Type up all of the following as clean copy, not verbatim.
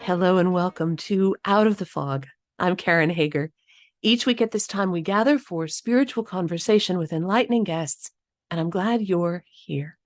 Hello and welcome to Out of the Fog. I'm Karen Hager. Each week at this time, we gather for spiritual conversation with enlightening guests, and I'm glad you're here.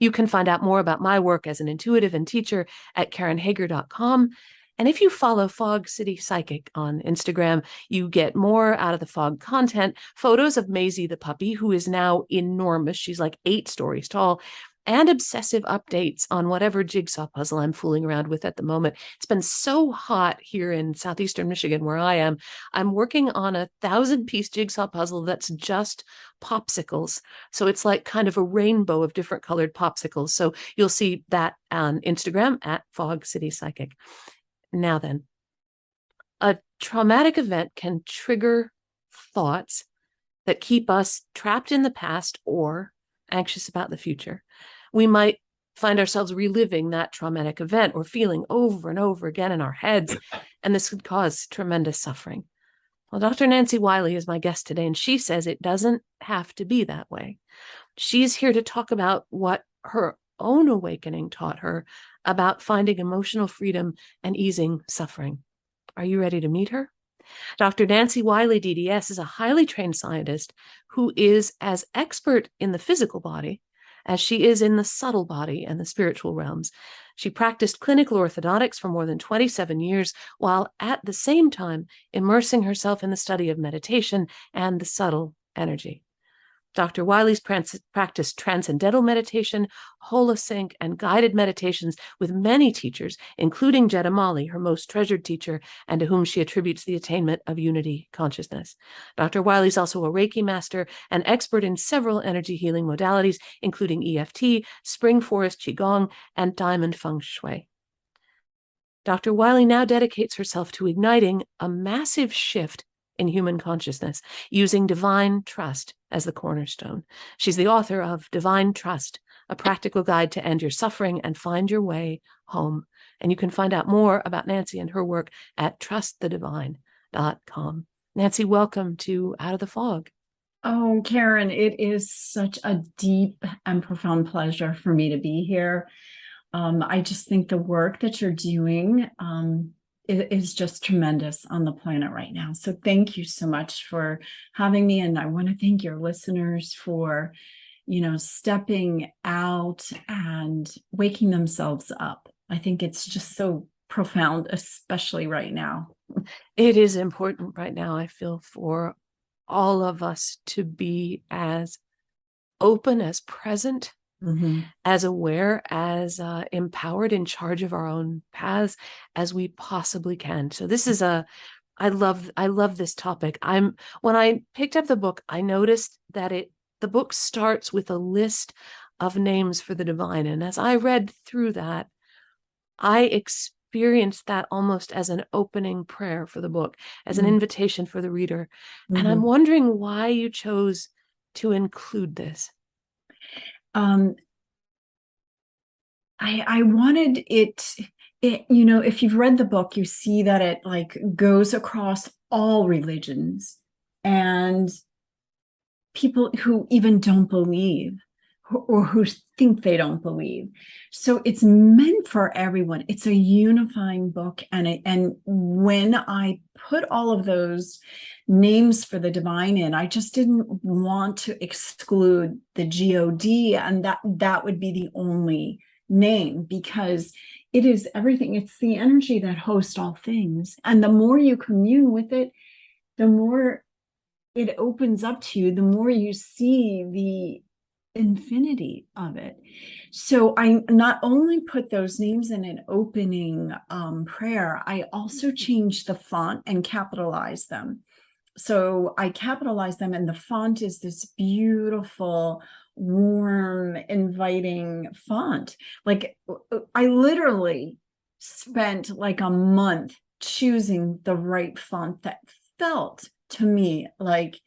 You can find out more about my work as an intuitive and teacher at karenhager.com. And if you follow Fog City Psychic on Instagram, you get more Out of the Fog content, photos of Maisie the puppy, who is now enormous. She's like 8 stories tall, and obsessive updates on whatever jigsaw puzzle I'm fooling around with at the moment. It's been so hot here in southeastern Michigan where I am. I'm working on a 1,000-piece jigsaw puzzle that's just popsicles. So it's like kind of a rainbow of different colored popsicles. So you'll see that on Instagram at Fog City Psychic. Now then, a traumatic event can trigger thoughts that keep us trapped in the past or anxious about the future. We might find ourselves reliving that traumatic event or feeling over and over again in our heads, and this could cause tremendous suffering. Well, Dr. Nancy Wiley is my guest today, and she says it doesn't have to be that way. She's here to talk about what her own awakening taught her about finding emotional freedom and easing suffering. Are you ready to meet her? Dr. Nancy Wiley, D.D.S, is a highly trained scientist who is as expert in the physical body as she is in the subtle body and the spiritual realms. She practiced clinical orthodontics for more than 27 years, while at the same time immersing herself in the study of meditation and the subtle energy. Dr. Wiley's practiced Transcendental Meditation, Holosync, and guided meditations with many teachers, including Jeddah Mali, her most treasured teacher, and to whom she attributes the attainment of unity consciousness. Dr. Wiley is also a Reiki Master and expert in several energy healing modalities, including EFT, Spring Forest Qigong, and Diamond Feng Shui. Dr. Wiley now dedicates herself to igniting a massive shift in human consciousness, using divine trust as the cornerstone. She's the author of Divine Trust, a practical guide to end your suffering and find your way home. And you can find out more about Nancy and her work at trustthedivine.com. Nancy, welcome to Out of the Fog. Oh, Karen, it is such a deep and profound pleasure for me to be here. I just think the work that you're doing is just tremendous on the planet right now. So thank you so much for having me. And I want to thank your listeners for, stepping out and waking themselves up. I think it's just so profound, especially right now. It is important right now, I feel, for all of us to be as open, as present, as aware, as empowered, in charge of our own paths as we possibly can. So this is I love this topic. When I picked up the book, I noticed that the book starts with a list of names for the divine. And as I read through that, I experienced that almost as an opening prayer for the book, as an invitation for the reader. And I'm wondering why you chose to include this. I wanted it, if you've read the book, you see that it goes across all religions and people who even don't believe or who think they don't believe. So it's meant for everyone. It's a unifying book. And when I put all of those names for the divine in, I just didn't want to exclude the God, and that would be the only name, because it is everything. It's the energy that hosts all things. And the more you commune with it, the more it opens up to you, the more you see the infinity of it. So I not only put those names in an opening prayer, I also changed the font and capitalized them. So I capitalized them, and the font is this beautiful, warm, inviting font. I literally spent a month choosing the right font that felt to me like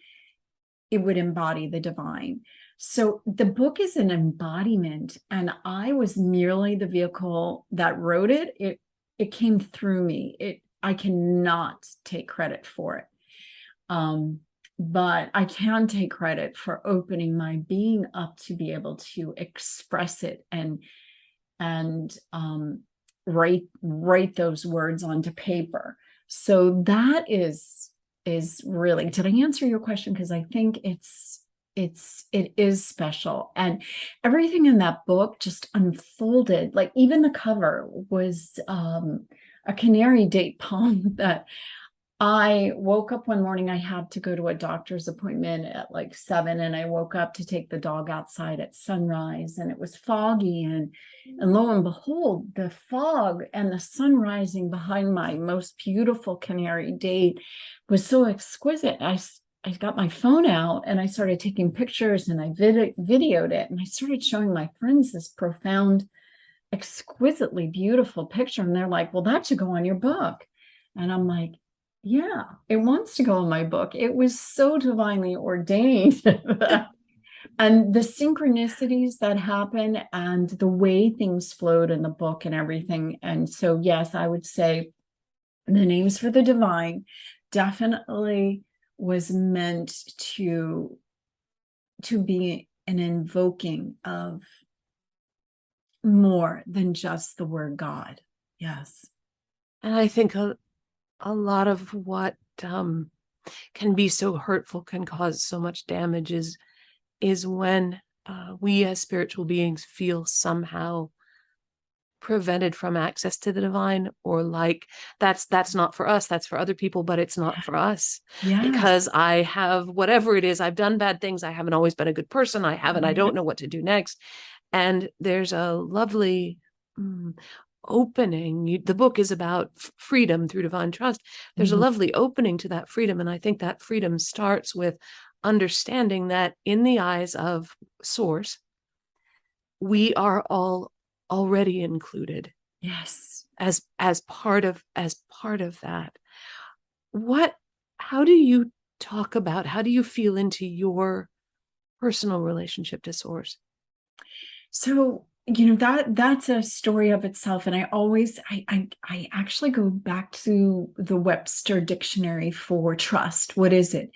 it would embody the divine. So the book is an embodiment, and I was merely the vehicle that wrote it. It came through me. I cannot take credit for it. But I can take credit for opening my being up to be able to express it and write those words onto paper. So that is really, did I answer your question? Because I think it is special, and everything in that book just unfolded. Like even the cover was a canary date palm that I woke up one morning. I had to go to a doctor's appointment at like 7, and I woke up to take the dog outside at sunrise, and it was foggy, and lo and behold, the fog and the sun rising behind my most beautiful canary date was so exquisite. I got my phone out and I started taking pictures, and I videoed it, and I started showing my friends this profound, exquisitely beautiful picture, and they're like, well, that should go on your book. And I'm like, yeah, it wants to go in my book. It was so divinely ordained. And the synchronicities that happen and the way things flowed in the book and everything. And so, yes, I would say the Names for the Divine definitely was meant to be an invoking of more than just the word God. Yes. And I think a lot of what can be so hurtful, can cause so much damage, is when we as spiritual beings feel somehow prevented from access to the divine, or like that's not for us, that's for other people, but it's not for us. Yes. Because I have whatever it is, I've done bad things, I haven't always been a good person, I don't know what to do next. And there's a lovely opening. The book is about freedom through divine trust. There's a lovely opening to that freedom, and I think that freedom starts with understanding that in the eyes of Source, we are all already included. Yes. As part of that. How do you talk about, how do you feel into your personal relationship to Source? So, that's a story of itself. And I actually go back to the Webster Dictionary for trust. What is it?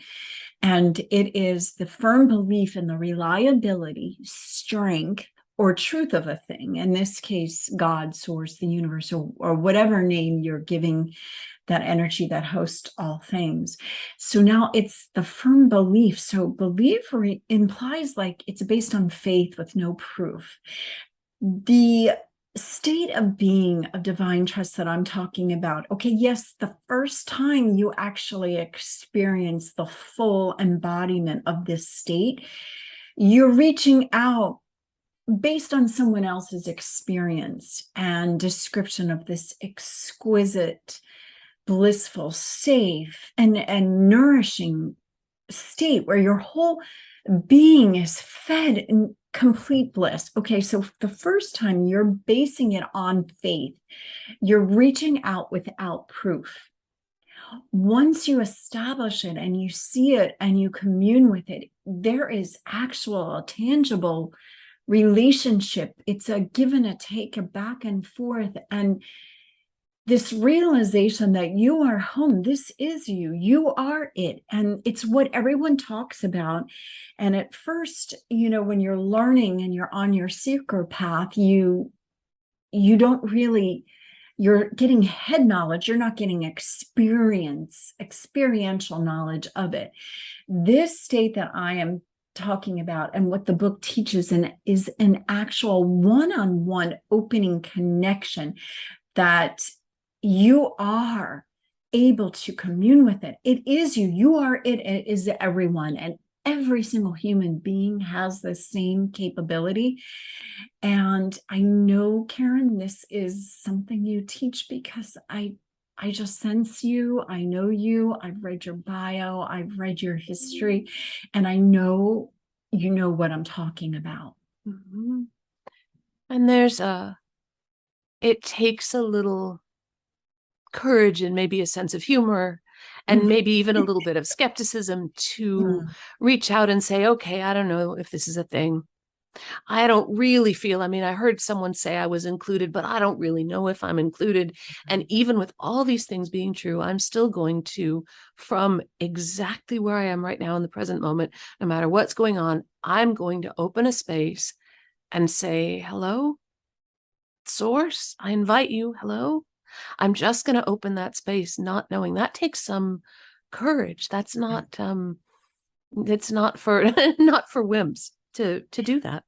And it is the firm belief in the reliability, strength, or truth of a thing. In this case, God, Source, the universe, or whatever name you're giving that energy that hosts all things. So now it's the firm belief. So belief implies like it's based on faith with no proof. The state of being of divine trust that I'm talking about, okay, yes, the first time you actually experience the full embodiment of this state, you're reaching out based on someone else's experience and description of this exquisite, blissful, safe, and nourishing state where your whole being is fed in complete bliss. Okay, so the first time you're basing it on faith, you're reaching out without proof. Once you establish it and you see it and you commune with it, there is actual tangible relationship. It's a give and a take, a back and forth, and this realization that you are home. This is you. You are it. And it's what everyone talks about. And at first, when you're learning and you're on your seeker path, you don't really, you're getting head knowledge. You're not getting experiential knowledge of it. This state that I am talking about and what the book teaches is an actual one-on-one opening connection that you are able to commune with it. It is you. You are it. It is everyone. And every single human being has the same capability. And I know, Karen, this is something you teach because I just sense you. I know you. I've read your bio. I've read your history. And I know you know what I'm talking about. Mm-hmm. And it takes a little courage and maybe a sense of humor and maybe even a little bit of skepticism to reach out and say, okay, I don't know if this is a thing. I don't really feel, I heard someone say I was included, but I don't really know if I'm included. And even with all these things being true, I'm still going to, from exactly where I am right now in the present moment, no matter what's going on, I'm going to open a space and say, hello, source, I invite you. Hello. I'm just going to open that space, not knowing. That takes some courage. That's not it's not for not for wimps to do that.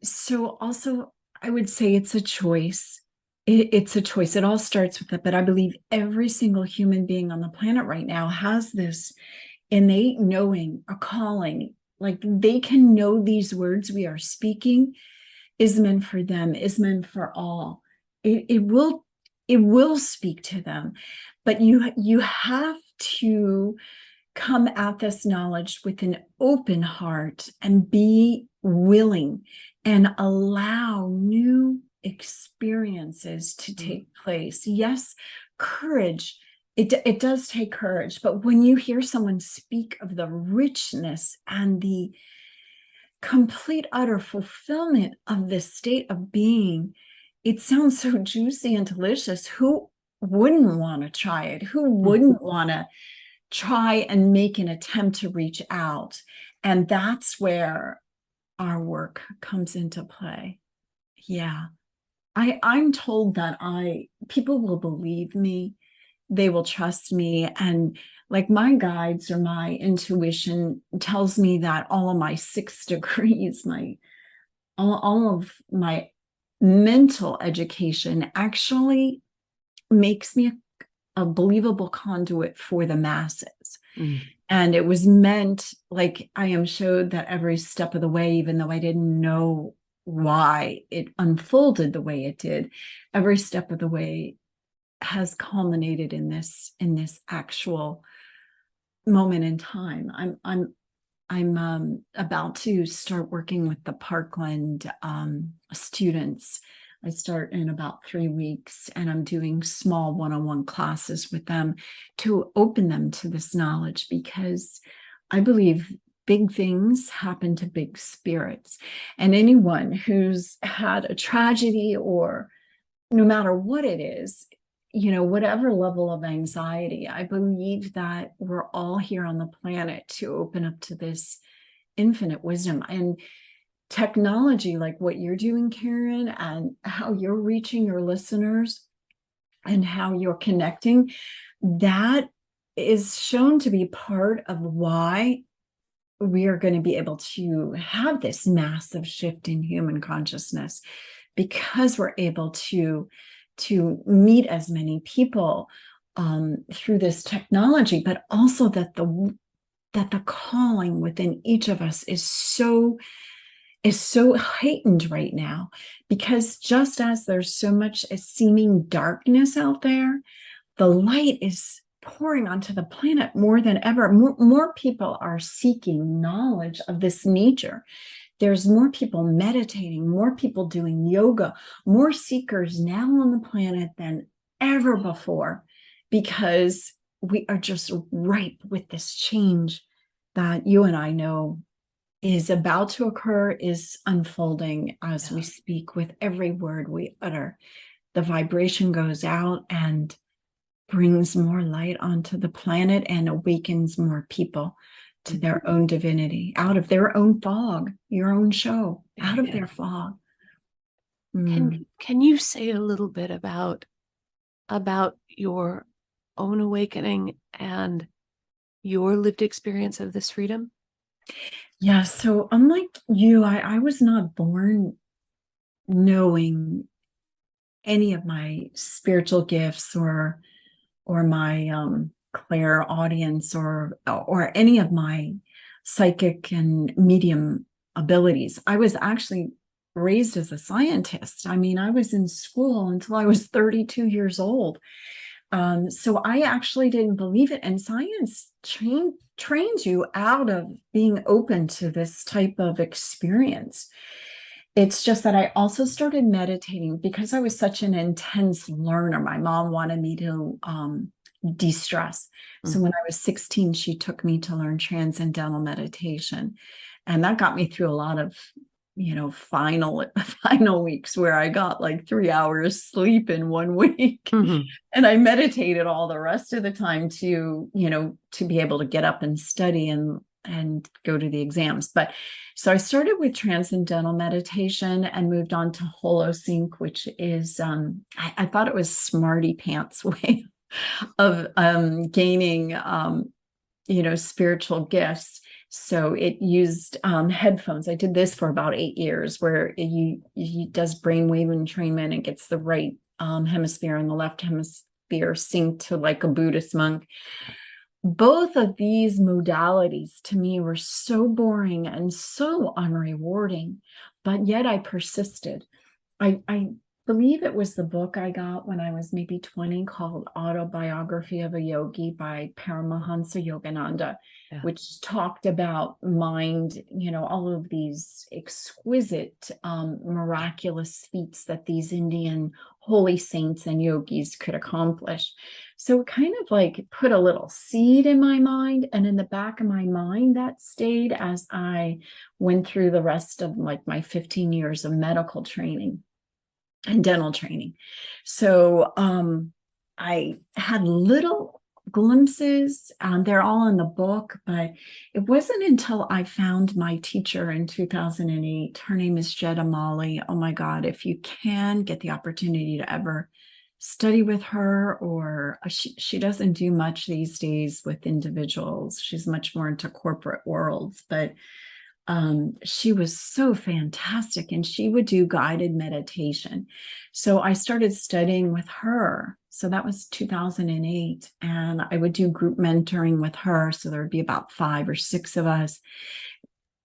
So also I would say it's a choice. It's a choice. It all starts with it, but I believe every single human being on the planet right now has this innate knowing, a calling. Like they can know these words we are speaking is meant for them, is meant for all. It will speak to them, but you have to come at this knowledge with an open heart and be willing and allow new experiences to take place. Yes, courage. It does take courage, but when you hear someone speak of the richness and the complete utter fulfillment of this state of being, it sounds so juicy and delicious. Who wouldn't want to try it? Who wouldn't want to try and make an attempt to reach out? And that's where our work comes into play. Yeah. I'm told that people will believe me, they will trust me. And like my guides or my intuition tells me that all of my 6 degrees, all of my mental education actually makes me a believable conduit for the masses. And it was meant, like I am showed that every step of the way, even though I didn't know why it unfolded the way it did, every step of the way has culminated in this actual moment in time. I'm about to start working with the Parkland students. I start in about 3 weeks, and I'm doing small one-on-one classes with them to open them to this knowledge, because I believe big things happen to big spirits. And anyone who's had a tragedy, or no matter what it is, whatever level of anxiety, I believe that we're all here on the planet to open up to this infinite wisdom. And technology, like what you're doing, Karen, and how you're reaching your listeners and how you're connecting, that is shown to be part of why we are going to be able to have this massive shift in human consciousness, because we're able to meet as many people through this technology, but also that the calling within each of us is so heightened right now, because just as there's so much seeming darkness out there, the light is pouring onto the planet more than ever. More people are seeking knowledge of this nature. There's more people meditating, more people doing yoga, more seekers now on the planet than ever before, because we are just ripe with this change that you and I know is about to occur, is unfolding as we speak. With every word we utter, the vibration goes out and brings more light onto the planet and awakens more people to their own divinity, out of their own fog, your own show, out of their fog. Can you say a little bit about your own awakening and your lived experience of this freedom? Yeah, so unlike you, I was not born knowing any of my spiritual gifts or my clairaudience or any of my psychic and medium abilities. I was actually raised as a scientist. I mean, I was in school until I was 32 years old. So I actually didn't believe it. And science trains you out of being open to this type of experience. It's just that I also started meditating because I was such an intense learner. My mom wanted me to de-stress. So when I was 16, she took me to learn Transcendental Meditation. And that got me through a lot of, final weeks where I got like 3 hours sleep in 1 week. And I meditated all the rest of the time to be able to get up and study and and go to the exams. But so I started with Transcendental Meditation and moved on to Holosync, which is, I thought it was smarty pants way of gaining, spiritual gifts. So it used headphones. I did this for about 8 years, where it does brainwave entrainment and gets the right hemisphere and the left hemisphere synced to like a Buddhist monk. Both of these modalities to me were so boring and so unrewarding, but yet I persisted. I believe it was the book I got when I was maybe 20 called Autobiography of a Yogi by Paramahansa Yogananda, which talked about mind, all of these exquisite, miraculous feats that these Indian holy saints and yogis could accomplish. So it kind of like put a little seed in my mind, and in the back of my mind that stayed as I went through the rest of like my 15 years of medical training and dental training. So I had little glimpses. They're all in the book, but it wasn't until I found my teacher in 2008. Her name is Jeddah Mali. Oh my God, if you can get the opportunity to ever study with her, or she doesn't do much these days with individuals. She's much more into corporate worlds, but she was so fantastic, and she would do guided meditation. So I started studying with her. So that was 2008. And I would do group mentoring with her. So there would be about 5 or 6 of us.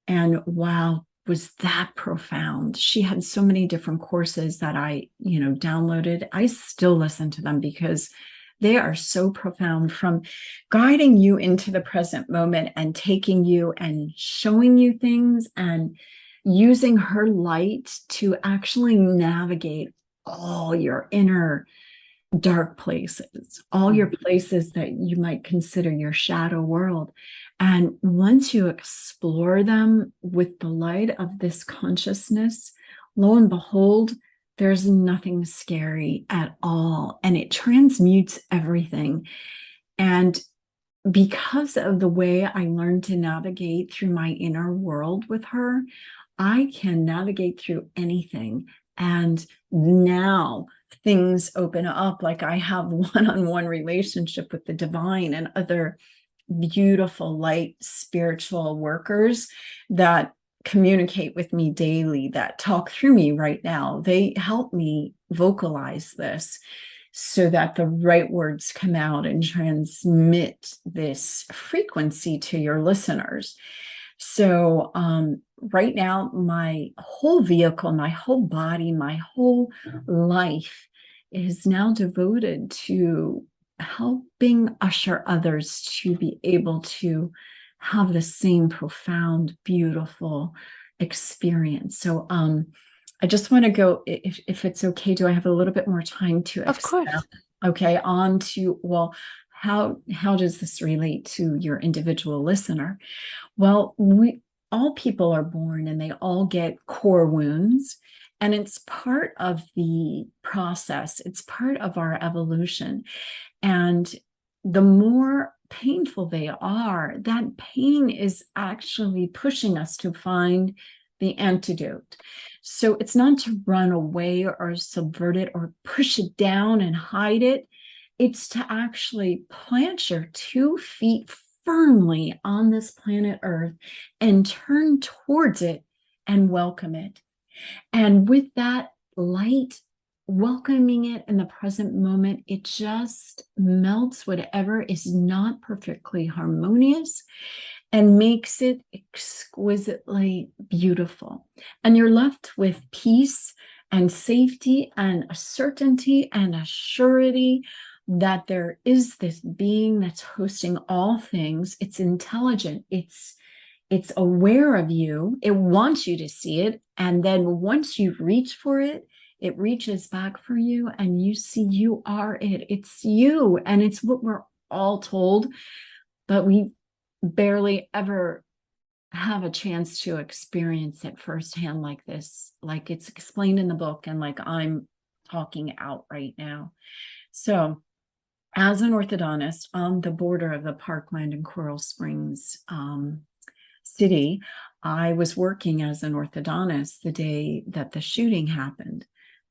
And wow, was that profound. She had so many different courses that I, downloaded. I still listen to them because they are so profound, from guiding you into the present moment and taking you and showing you things, and using her light to actually navigate all your inner dark places, all your places that you might consider your shadow world. And once you explore them with the light of this consciousness, lo and behold, there's nothing scary at all. And it transmutes everything. And because of the way I learned to navigate through my inner world with her, I can navigate through anything. And now things open up. Like I have one-on-one relationship with the divine and other beautiful light spiritual workers that communicate with me daily, that talk through me right now. They help me vocalize this so that the right words come out and transmit this frequency to your listeners. So right now, my whole vehicle, my whole body, my whole life is now devoted to helping usher others to be able to have the same profound, beautiful experience. So I just want to go, if it's okay, do I have a little bit more time to Of course. Okay, on to, well, how does this relate to your individual listener? Well, all people are born and they all get core wounds, and it's part of the process. It's part of our evolution. And the more painful they are, that pain is actually pushing us to find the antidote. So it's not to run away or subvert it or push it down and hide it. It's to actually plant your 2 feet firmly on this planet Earth and turn towards it and welcome it. And with that light, welcoming it in the present moment, it just melts whatever is not perfectly harmonious and makes it exquisitely beautiful. And you're left with peace and safety and a certainty and a surety that there is this being that's hosting all things. It's intelligent. It's aware of you. It wants you to see it. And then once you reach for it, it reaches back for you, and you see you are it. It's you. And it's what we're all told, but we barely ever have a chance to experience it firsthand like this, like it's explained in the book and like I'm talking out right now. So as an orthodontist on the border of the Parkland and Coral Springs City, I was working as an orthodontist the day that the shooting happened.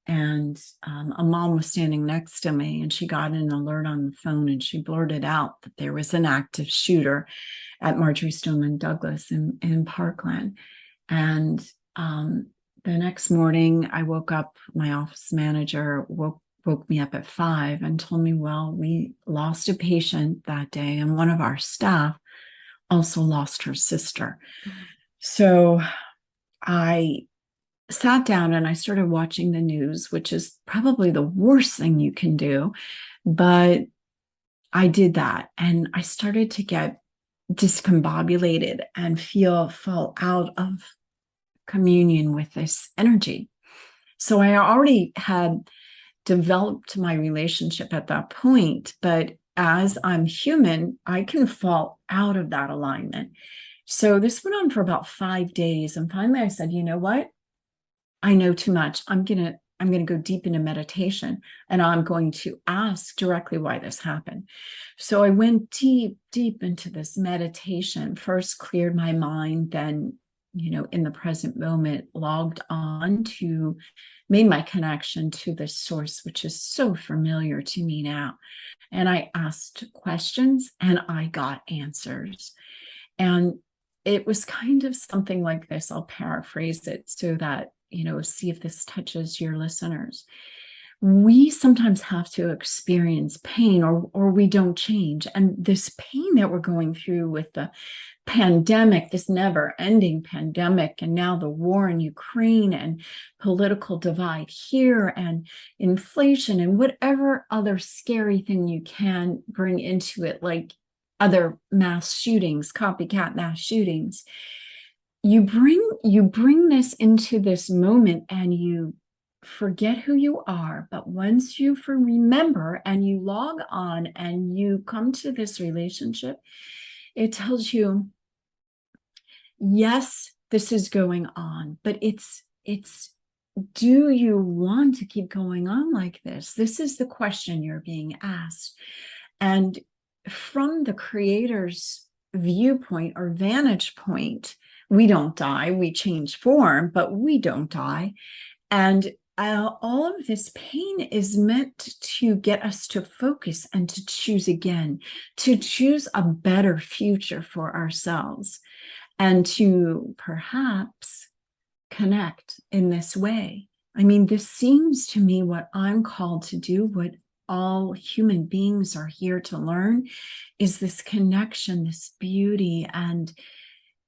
And a mom was standing next to me, and she got an alert on the phone, and she blurted out that there was an active shooter at Marjorie Stoneman Douglas in Parkland. And the next morning, I woke up, my office manager woke me up at 5 and told me, well, we lost a patient that day, and one of our staff also lost her sister. Mm-hmm. So I sat down and I started watching the news, which is probably the worst thing you can do. But I did that, and I started to get discombobulated and fall out of communion with this energy. So I already had developed my relationship at that point, but as I'm human, I can fall out of that alignment. So this went on for about 5 days, and finally I said, you know what? I know too much. I'm gonna go deep into meditation, and I'm going to ask directly why this happened. So I went deep into this meditation. First cleared my mind, then, in the present moment, logged on to, made my connection to this source, which is so familiar to me now. And I asked questions and I got answers. And it was kind of something like this. I'll paraphrase it so that, see if this touches your listeners. We sometimes have to experience pain, or we don't change. And this pain that we're going through with the pandemic, this never-ending pandemic, and now the war in Ukraine, and political divide here, and inflation, and whatever other scary thing you can bring into it, like other mass shootings, copycat mass shootings. You bring this into this moment, and you forget who you are. But once you remember and you log on and you come to this relationship, it tells you, yes, this is going on, but it's do you want to keep going on like this? This is the question you're being asked. And from the creator's viewpoint or vantage point, we don't die, we change form, but we don't die. And all of this pain is meant to get us to focus and to choose again, to choose a better future for ourselves, and to perhaps connect in this way. I mean, this seems to me what I'm called to do, what all human beings are here to learn, is this connection, this beauty, and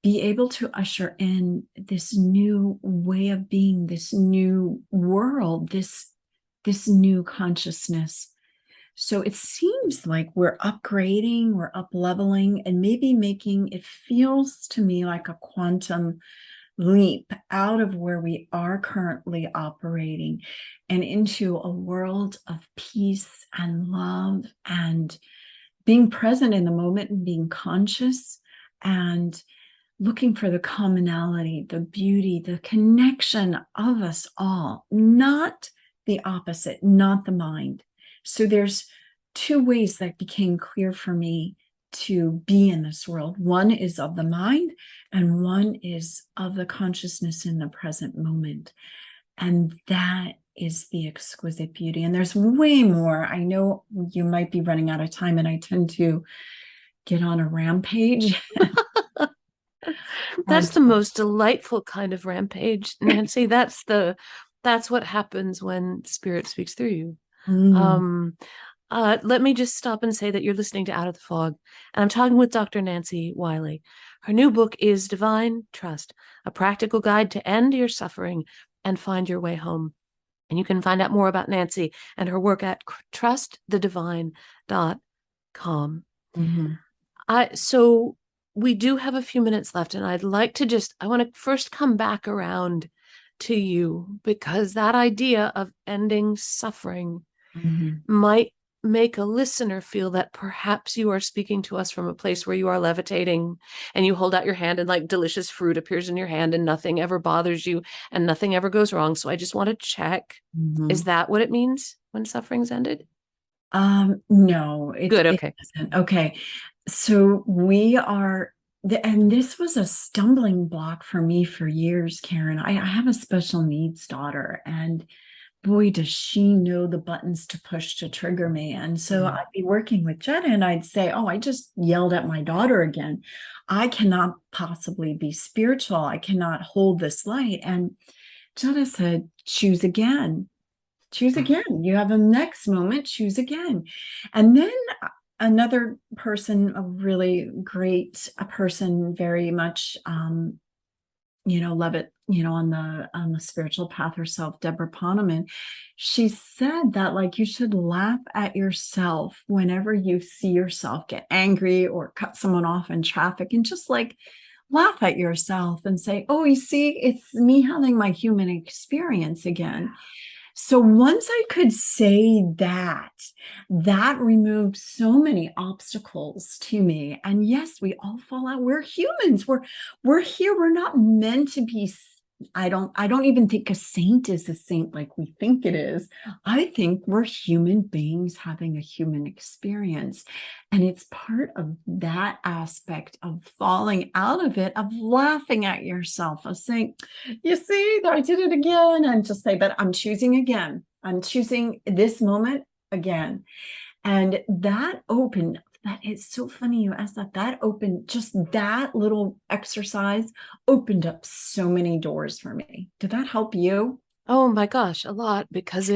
be able to usher in this new way of being, this new world, this new consciousness. So it seems like we're upgrading, we're up leveling, and maybe it feels to me like a quantum leap out of where we are currently operating and into a world of peace and love, and being present in the moment, and being conscious, and looking for the commonality, the beauty, the connection of us all, not the opposite, not the mind. So there's 2 ways that became clear for me to be in this world. One is of the mind, and one is of the consciousness in the present moment. And that is the exquisite beauty. And there's way more. I know you might be running out of time, and I tend to get on a rampage. That's the most delightful kind of rampage, Nancy. That's what happens when spirit speaks through you. Let me just stop and say that you're listening to Out of the Fog, and I'm talking with Dr. Nancy Wiley. Her new book is Divine Trust, a practical guide to end your suffering and find your way home. And you can find out more about Nancy and her work at trustthedivine.com. So we do have a few minutes left, and I want to first come back around to you, because that idea of ending suffering might make a listener feel that perhaps you are speaking to us from a place where you are levitating, and you hold out your hand and like delicious fruit appears in your hand, and nothing ever bothers you and nothing ever goes wrong. So I just want to check, is that what it means when suffering's ended? No. Good. Okay. It isn't. Okay. So we are and this was a stumbling block for me for years, Karen. I have a special needs daughter, and boy, does she know the buttons to push to trigger me. And so I'd be working with Jeddah and I'd say, oh, I just yelled at my daughter again. I cannot possibly be spiritual. I cannot hold this light. And Jeddah said, choose again. Choose again. You have a next moment, choose again. And then another person, a really great person, very much love it, on the spiritual path herself, Deborah Poneman, she said that like you should laugh at yourself whenever you see yourself get angry or cut someone off in traffic, and just like laugh at yourself and say, oh, you see, it's me having my human experience again. So once I could say that, that removed so many obstacles to me. And yes, we all fall out. We're humans. We're here. We're not meant to be. I don't even think a saint is a saint like we think it is. I think we're human beings having a human experience. And it's part of that aspect of falling out of it, of laughing at yourself, of saying, you see, I did it again. And just say, but I'm choosing again. I'm choosing this moment again. And that opened, that is so funny you asked that. That opened, just that little exercise opened up so many doors for me. Did that help you? Oh my gosh, a lot, because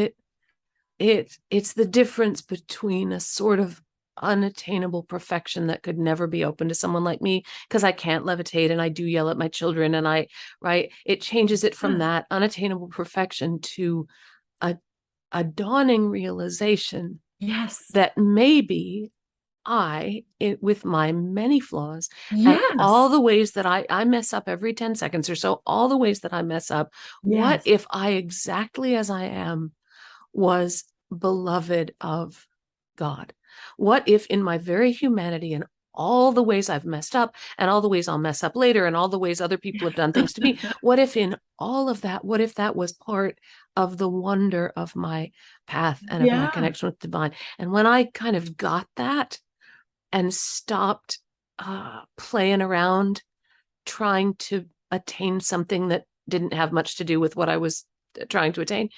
it's the difference between a sort of unattainable perfection that could never be open to someone like me, because I can't levitate and I do yell at my children, and it changes it from that unattainable perfection to a dawning realization, Yes, that maybe with my many flaws and yes, all the ways that I mess up every 10 seconds or so, all the ways that I mess up, what yes, if I, exactly as I am, was beloved of God? What if in my very humanity and all the ways I've messed up and all the ways I'll mess up later and all the ways other people have done things to me, what if in all of that, what if that was part of the wonder of my path and of my yeah, connection with divine? And when I kind of got that and stopped playing around trying to attain something that didn't have much to do with what I was trying to attain,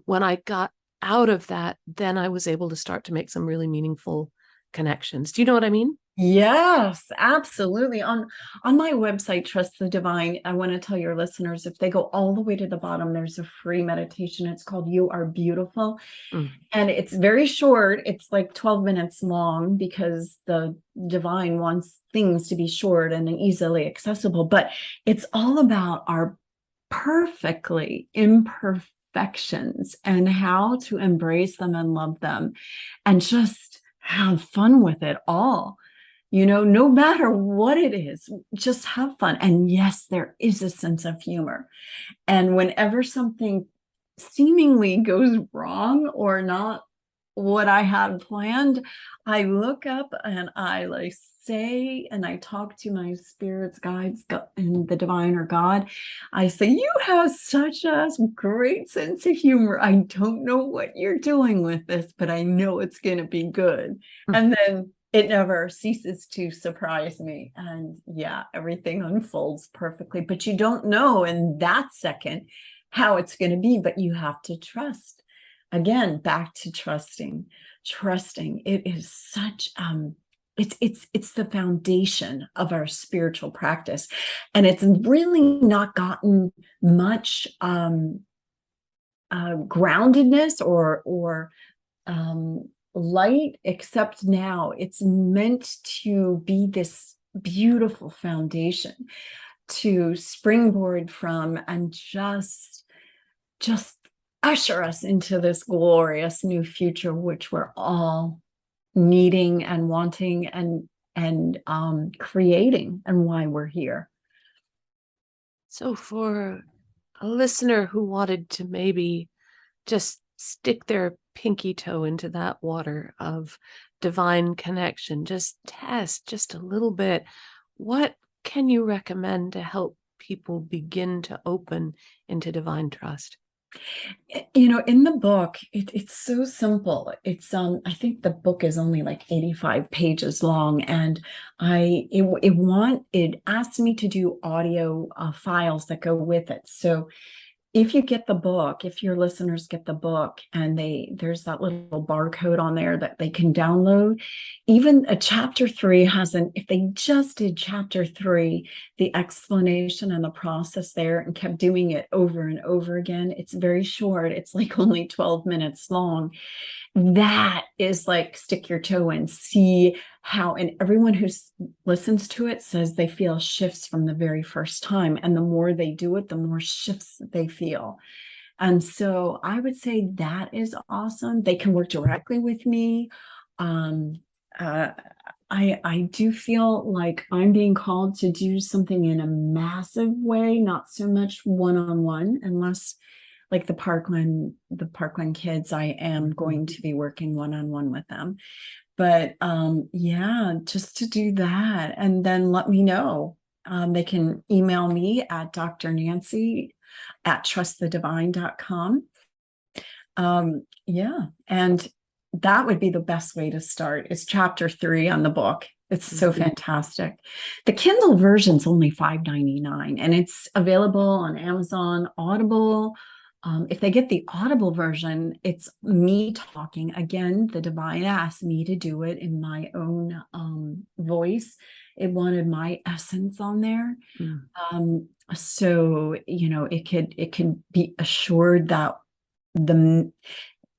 when I got out of that, then I was able to start to make some really meaningful connections. Do you know what I mean? yes, absolutely. On my website, Trust the Divine, I want to tell your listeners, if they go all the way to the bottom, there's a free meditation. It's called You Are Beautiful. And it's very short. It's like 12 minutes long, because the divine wants things to be short and easily accessible. But it's all about our perfectly imperfections and how to embrace them and love them and just have fun with it all. No matter what it is, just have fun. And yes, there is a sense of humor. And whenever something seemingly goes wrong or not what I had planned, I look up and I like say, and I talk to my spirits, guides, and the divine or God. I say, you have such a great sense of humor. I don't know what you're doing with this, but I know it's going to be good. And then it never ceases to surprise me. And yeah, everything unfolds perfectly, but you don't know in that second how it's going to be, but you have to trust. Again, back to trusting. It is such it's the foundation of our spiritual practice, and it's really not gotten much groundedness or light, except now it's meant to be this beautiful foundation to springboard from, and just usher us into this glorious new future, which we're all needing and wanting and creating, and why we're here. So for a listener who wanted to maybe just stick their pinky toe into that water of divine connection, just test just a little bit, what can you recommend to help people begin to open into divine trust? In the book, it's so simple. I think the book is only like 85 pages long, and it asked me to do audio files that go with it. So if you get the book, if your listeners get the book and there's that little barcode on there that they can download, even a chapter 3 if they just did chapter 3, the explanation and the process there and kept doing it over and over again. It's very short. It's like only 12 minutes long. That is like stick your toe in, see how, and everyone who listens to it says they feel shifts from the very first time. And the more they do it, the more shifts they feel. And so I would say that is awesome. They can work directly with me. Uh, I do feel like I'm being called to do something in a massive way, not so much one-on-one, unless like the Parkland kids, I am going to be working one-on-one with them. But yeah, just to do that and then let me know. They can email me at drnancy@trustthedivine.com. Yeah, and that would be the best way to start is chapter 3 on the book. It's so fantastic. The Kindle version's only $5.99 and it's available on Amazon, Audible. If they get the Audible version, it's me talking. Again, the divine asked me to do it in my own voice. It wanted my essence on there. So, it could be assured that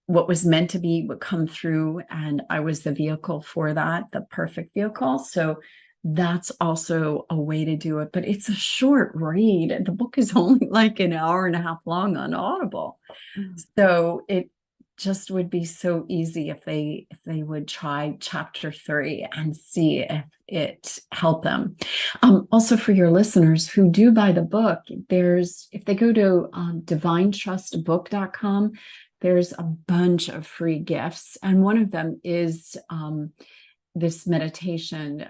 what was meant to be would come through, and I was the vehicle for that, the perfect vehicle. So that's also a way to do it, but it's a short read. The book is only like an hour and a half long on Audible. So it just would be so easy if they would try chapter 3 and see if it helped them. Also for your listeners who do buy the book, if they go to divinetrustbook.com, there's a bunch of free gifts. And one of them is this meditation,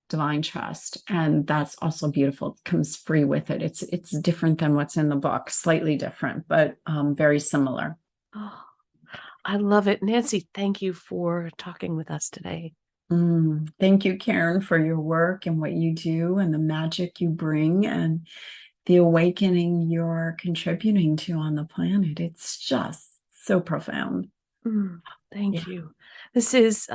divine trust. And that's also beautiful. It comes free with it. It's different than what's in the book, slightly different, but very similar. Oh, I love it. Nancy, thank you for talking with us today. Thank you, Karen, for your work and what you do and the magic you bring and the awakening you're contributing to on the planet. It's just so profound. Thank you. This has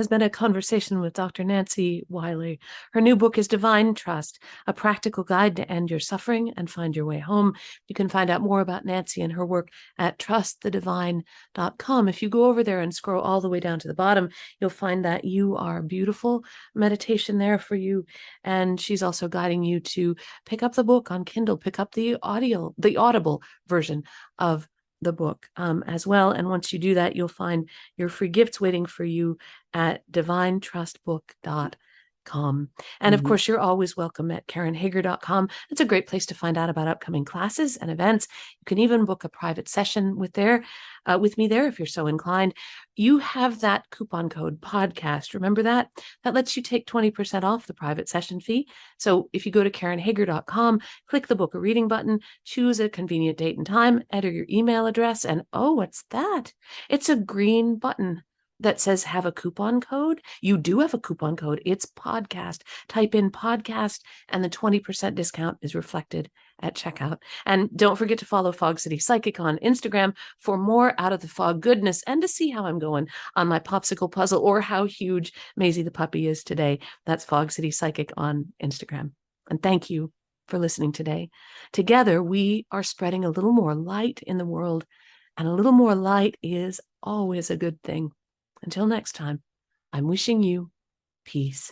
been a conversation with Dr. Nancy Wiley. Her new book is Divine Trust, a practical guide to end your suffering and find your way home. You can find out more about Nancy and her work at trustthedivine.com. If you go over there and scroll all the way down to the bottom, you'll find that You Are Beautiful meditation there for you. And she's also guiding you to pick up the book on Kindle, pick up the Audible version of the book as well. And once you do that, you'll find your free gifts waiting for you at divinetrustbook.com. And of course, you're always welcome at KarenHager.com. It's a great place to find out about upcoming classes and events. You can even book a private session with me there if you're so inclined. You have that coupon code podcast. Remember that? That lets you take 20% off the private session fee. So if you go to KarenHager.com, click the book a reading button, choose a convenient date and time, enter your email address, and oh, what's that? It's a green button that says have a coupon code. You do have a coupon code. It's podcast. Type in podcast and the 20% discount is reflected at checkout. And don't forget to follow Fog City Psychic on Instagram for more out of the fog goodness and to see how I'm going on my popsicle puzzle or how huge Maisie the puppy is today. That's Fog City Psychic on Instagram. And thank you for listening today. Together, we are spreading a little more light in the world, and a little more light is always a good thing. Until next time, I'm wishing you peace.